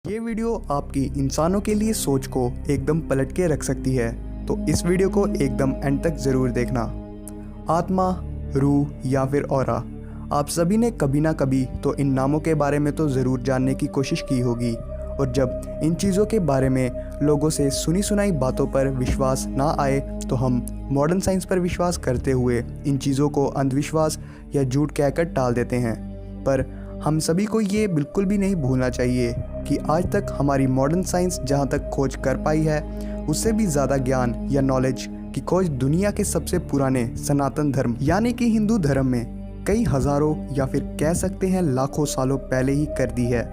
ये वीडियो आपकी इंसानों के लिए सोच को एकदम पलट के रख सकती है, तो इस वीडियो को एकदम एंड तक ज़रूर देखना। आत्मा, रूह या फिर ऑरा, आप सभी ने कभी ना कभी तो इन नामों के बारे में तो ज़रूर जानने की कोशिश की होगी। और जब इन चीज़ों के बारे में लोगों से सुनी सुनाई बातों पर विश्वास ना आए तो हम मॉडर्न साइंस पर विश्वास करते हुए इन चीज़ों को अंधविश्वास या झूठ कहकर टाल देते हैं। पर हम सभी को ये बिल्कुल भी नहीं भूलना चाहिए कि आज तक हमारी मॉडर्न साइंस जहाँ तक खोज कर पाई है, उससे भी ज़्यादा ज्ञान या नॉलेज की खोज दुनिया के सबसे पुराने सनातन धर्म यानी कि हिंदू धर्म में कई हज़ारों या फिर कह सकते हैं लाखों सालों पहले ही कर दी है।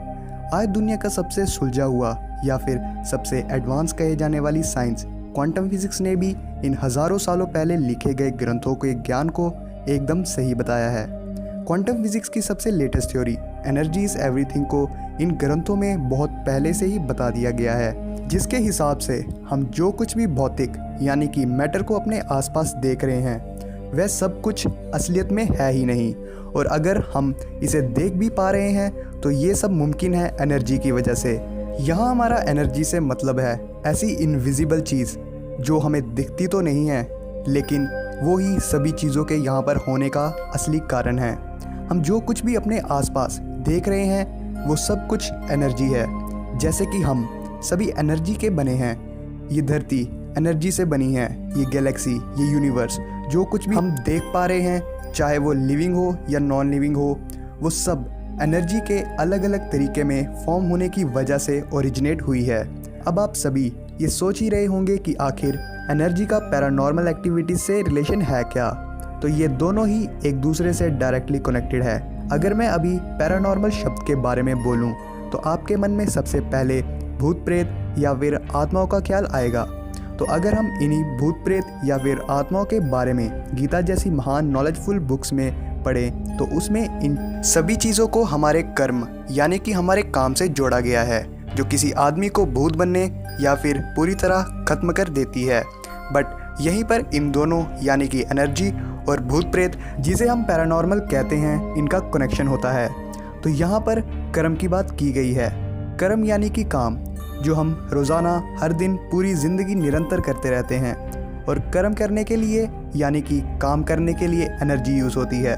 आज दुनिया का सबसे सुलझा हुआ या फिर सबसे एडवांस कहे जाने वाली साइंस क्वांटम फिजिक्स ने भी इन हज़ारों सालों पहले लिखे गए ग्रंथों के ज्ञान को एकदम सही बताया है। क्वांटम फिजिक्स की सबसे latest theory energy is everything को इन ग्रंथों में बहुत पहले से ही बता दिया गया है, जिसके हिसाब से हम जो कुछ भी भौतिक यानी कि मैटर को अपने आसपास देख रहे हैं वह सब कुछ असलियत में है ही नहीं। और अगर हम इसे देख भी पा रहे हैं तो ये सब मुमकिन है एनर्जी की वजह से। यहाँ हमारा एनर्जी से मतलब है ऐसी इनविजिबल चीज़ जो हमें दिखती तो नहीं है, लेकिन वो ही सभी चीज़ों के यहाँ पर होने का असली कारण है। हम जो कुछ भी अपने आसपास देख रहे हैं वो सब कुछ एनर्जी है। जैसे कि हम सभी एनर्जी के बने हैं, ये धरती एनर्जी से बनी है, ये गैलेक्सी, ये यूनिवर्स, जो कुछ भी हम देख पा रहे हैं चाहे वो लिविंग हो या नॉन लिविंग हो, वो सब एनर्जी के अलग अलग तरीके में फॉर्म होने की वजह से ओरिजिनेट हुई है। अब आप सभी ये सोच ही रहे होंगे कि आखिर एनर्जी का पैरानॉर्मल एक्टिविटी से रिलेशन है क्या? तो ये दोनों ही एक दूसरे से डायरेक्टली कनेक्टेड है। अगर मैं अभी पैरानॉर्मल शब्द के बारे में बोलूं तो आपके मन में सबसे पहले भूत प्रेत या फिर आत्माओं का ख्याल आएगा। तो अगर हम इन्हीं भूत प्रेत या फिर आत्माओं के बारे में गीता जैसी महान नॉलेजफुल बुक्स में पढ़ें तो उसमें इन सभी चीज़ों को हमारे कर्म यानी कि हमारे काम से जोड़ा गया है, जो किसी आदमी को भूत बनने या फिर पूरी तरह खत्म कर देती है। बट यहीं पर इन दोनों यानी कि एनर्जी और भूत प्रेत, जिसे हम पैरानॉर्मल कहते हैं, इनका कनेक्शन होता है। तो यहाँ पर कर्म की बात की गई है। कर्म यानी कि काम, जो हम रोज़ाना हर दिन पूरी ज़िंदगी निरंतर करते रहते हैं। और कर्म करने के लिए यानी कि काम करने के लिए एनर्जी यूज़ होती है।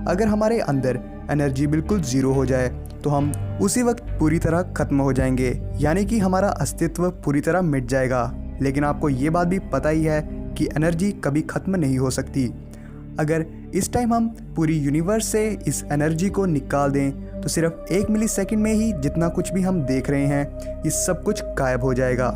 अगर हमारे अंदर एनर्जी बिल्कुल ज़ीरो हो जाए तो हम उसी वक्त पूरी तरह ख़त्म हो जाएंगे, यानी कि हमारा अस्तित्व पूरी तरह मिट जाएगा। लेकिन आपको ये बात भी पता ही है कि एनर्जी कभी ख़त्म नहीं हो सकती। अगर इस टाइम हम पूरी यूनिवर्स से इस एनर्जी को निकाल दें तो सिर्फ 1 मिली सेकेंड में ही जितना कुछ भी हम देख रहे हैं ये सब कुछ गायब हो जाएगा।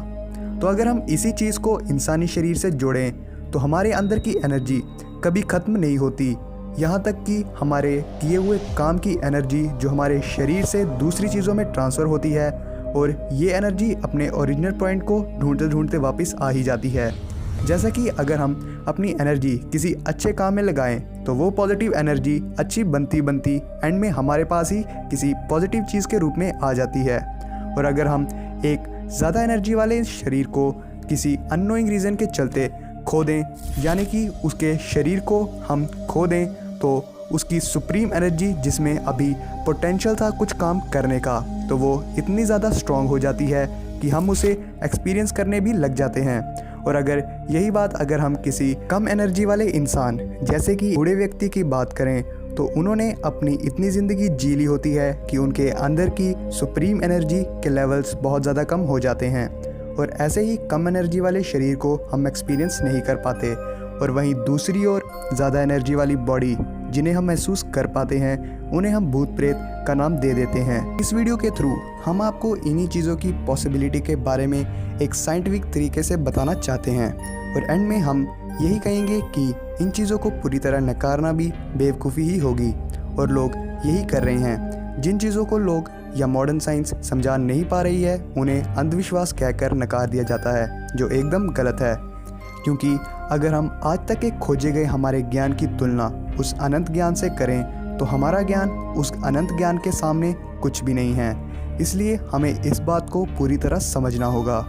तो अगर हम इसी चीज़ को इंसानी शरीर से जोड़ें तो हमारे अंदर की एनर्जी कभी ख़त्म नहीं होती, यहाँ तक कि हमारे किए हुए काम की एनर्जी जो हमारे शरीर से दूसरी चीज़ों में ट्रांसफ़र होती है, और ये एनर्जी अपने ओरिजिनल पॉइंट को ढूंढते ढूंढते वापस आ ही जाती है। जैसा कि अगर हम अपनी एनर्जी किसी अच्छे काम में लगाएं तो वो पॉजिटिव एनर्जी अच्छी बनती बनती एंड में हमारे पास ही किसी पॉजिटिव चीज़ के रूप में आ जाती है। और अगर हम एक ज़्यादा एनर्जी वाले शरीर को किसी अननोइंग रीज़न के चलते खो दें, यानी कि उसके शरीर को हम खो दें, तो उसकी सुप्रीम एनर्जी जिसमें अभी पोटेंशियल था कुछ काम करने का, तो वो इतनी ज़्यादा स्ट्रॉन्ग हो जाती है कि हम उसे एक्सपीरियंस करने भी लग जाते हैं। और अगर यही बात अगर हम किसी कम एनर्जी वाले इंसान जैसे कि बूढ़े व्यक्ति की बात करें तो उन्होंने अपनी इतनी ज़िंदगी जी ली होती है कि उनके अंदर की सुप्रीम एनर्जी के लेवल्स बहुत ज़्यादा कम हो जाते हैं, और ऐसे ही कम एनर्जी वाले शरीर को हम एक्सपीरियंस नहीं कर पाते। और वहीं दूसरी ओर ज़्यादा एनर्जी वाली बॉडी जिन्हें हम महसूस कर पाते हैं उन्हें हम भूत प्रेत का नाम दे देते हैं। इस वीडियो के थ्रू हम आपको इन्हीं चीज़ों की पॉसिबिलिटी के बारे में एक साइंटिफिक तरीके से बताना चाहते हैं, और एंड में हम यही कहेंगे कि इन चीज़ों को पूरी तरह नकारना भी बेवकूफ़ी ही होगी, और लोग यही कर रहे हैं। जिन चीज़ों को लोग या मॉडर्न साइंस समझा नहीं पा रही है उन्हें अंधविश्वास कहकर नकार दिया जाता है, जो एकदम गलत है। क्योंकि अगर हम आज तक के खोजे गए हमारे ज्ञान की तुलना उस अनंत ज्ञान से करें तो हमारा ज्ञान उस अनंत ज्ञान के सामने कुछ भी नहीं है। इसलिए हमें इस बात को पूरी तरह समझना होगा।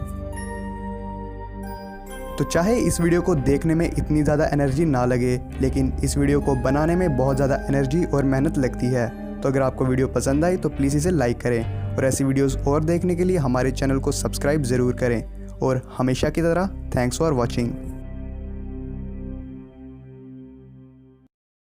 तो चाहे इस वीडियो को देखने में इतनी ज़्यादा एनर्जी ना लगे, लेकिन इस वीडियो को बनाने में बहुत ज़्यादा एनर्जी और मेहनत लगती है। तो अगर आपको वीडियो पसंद आई तो प्लीज़ इसे लाइक करें और ऐसी वीडियोस और देखने के लिए हमारे चैनल को सब्सक्राइब ज़रूर करें। और हमेशा की तरह थैंक्स फॉर वॉचिंग।